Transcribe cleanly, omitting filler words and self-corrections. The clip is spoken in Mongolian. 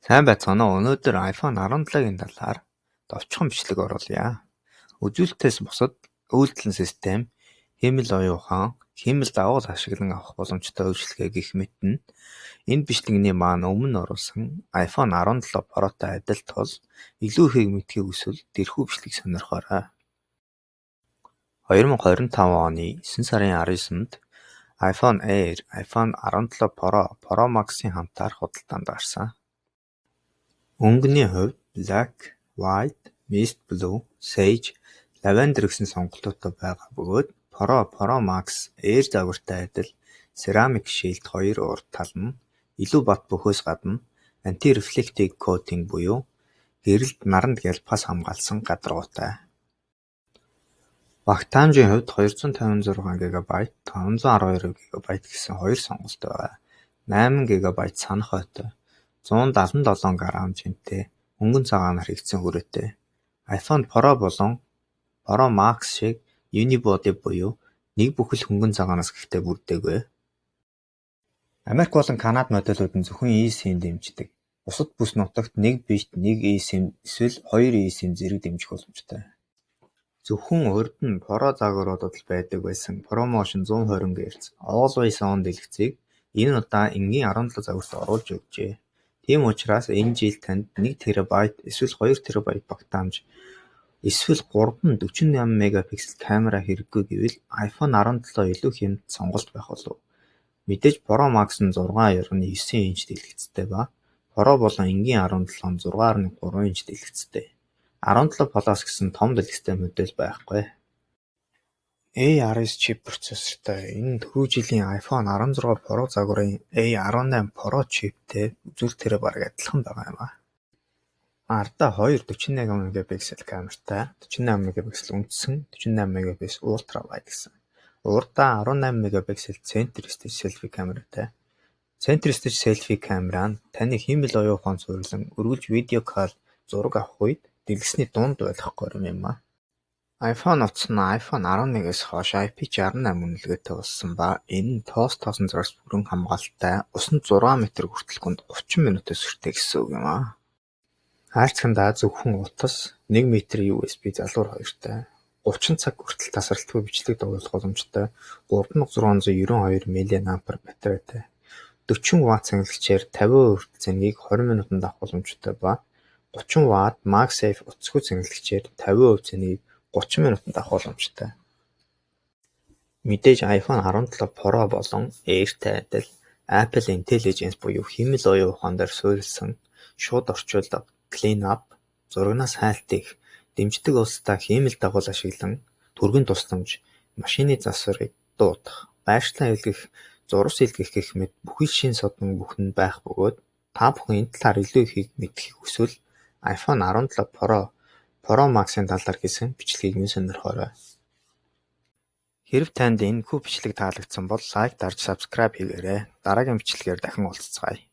Сайн байцгаана уу? Өнөөдөр iPhone 17-гийн талаар товчхон бичлэг оруулъя. Үзүүлэлтээс бусад үйлдэлэн систем, хиймэл оюун ухаан, хиймэл дагуул ашиглан авах боломжтой үйлчилгээ гэх мэт нь энэ бичлэгний маань өмнө оруулсан iPhone 17 Pro-той адил тул илүү ихийг мэдхийг хүсвэл тэрхүү бичлэгийг сонирхоорой. 2025 оны 9 сарын 19-нд iPhone Air, iPhone 17 Pro, Pro Max-ийн хамтаар худалдаанд гарсан. Өнгөний хувьд Black, White, Mist Blue, Sage, Lavender гэсэн сонголтуудтай байгаа бөгөөд Pro Max Air загвартай адил Ceramic Shield 2 урд тал нь илүү бат бөхөөс гадна anti-reflective coating буюу гэрэлд наранд гялбахаас хамгаалсан гадаргуутай. Багтаамжийн хувьд 256 GB, 512 GB гэсэн хоёр сонголт байгаа. 8 GB санах ойтой, 177 г хэмжээтэй өнгөн цагаанаар хийгдсэн хүрээтэй. iPhone Pro болон Pro Max шиг unibody буюу нэг бүхэл хөнгөн цагаанаас гихтэй бүрдээгүй. Америк болон Канада модулууд нь зөвхөн eSIM дэмждэг. Бусад бүс нутагт нэг бит нэг eSIM эсвэл хоёр eSIM зэрэг дэмжих боломжтой. Зөвхөн урд нь Pro загваруудад л байдаг байсан ProMotion 120 Hz Always On дэлгэцийг энэ удаа энгийн 17 загварт оруулж өгчээ. Тийм учраас энэ жил танд 1 TB эсвэл 2 TB багтаамж эсвэл 348 мегапиксел камера хэрэггүй гэвэл iPhone 17 илүү хямд сонголт байх болов. Мэдээж Pro Max нь 6.9 инч дэлгэцтэй ба Pro болон энгийн 17 нь 6.3 инч дэлгэцтэй. 17 Plus гэсэн том дэлгэцтэй модель байхгүй. A19 чип процессортой энэ түрүү жилийн iPhone 16 Pro загварын A18 Pro чиптэй үзүүлэлтээрээ бараг адилхан байгаа юм а. Ардаа 2 48 мегапиксел камертай, 48 мегапиксел үндсэн, 48 мегапиксел ультра wide гэсэн. Урдаа 18 мегапиксел центр стич селфи камератай. Центр стич селфи камера нь таны хиймэл оюун ухаан суурилан өргөлж видео кол зураг авах үед дэлгэсний дунд байх горим юм а. iPhone утас нь iPhone 11-ээс хойш IP68 үнэлгээтэй болсон ба энэ нь тоосон зураас бүрэн хамгаалалттай усанд 6 м хүртэл гүнд 30 минутаас хүртэ гэсэн үг юм а. Хайрцагтаа зөвхөн утас 1 м USB залуур хоёртай 30 цаг хүртэл тасралтгүй бичлэг дагуулах боломжтой 3692 мАh батарейтай 40 Вт цэнгэлэгчээр 50% цэнийг 20 минутанд авах боломжтой ба 30 Вт MagSafe утасгүй цэнгэлэгчээр 50% цэнийг 30 минутанд авах боломжтой. Мэдээж iPhone 17 Pro болон Air-тай адил Apple Intelligence буюу хиймэл оюун ухаан дээр суурилсан шууд орчуулга Clean Up, зурагнаас хайлтыг дэмждэг улстай хиймэл дагуул ашиглан түргэн тусламж, машины засварыг дуудах, байршлан илгэх, зурвас илгэх гэх мэт бүхэл шин содон бүхэн байх бөгөөд та бүхэн энэ талаар илүү ихийг мэдхийг хүсвэл iPhone 17 Pro Max-ын талаар хийсэн бичлэгийг минь сонирхоорой. Хэрэв танд энэ хүү бичлэг таалагдсан бол лайк дарж subscribe хийгээрэй. Дараагийн бичлэгээр дахин уулзцгаая.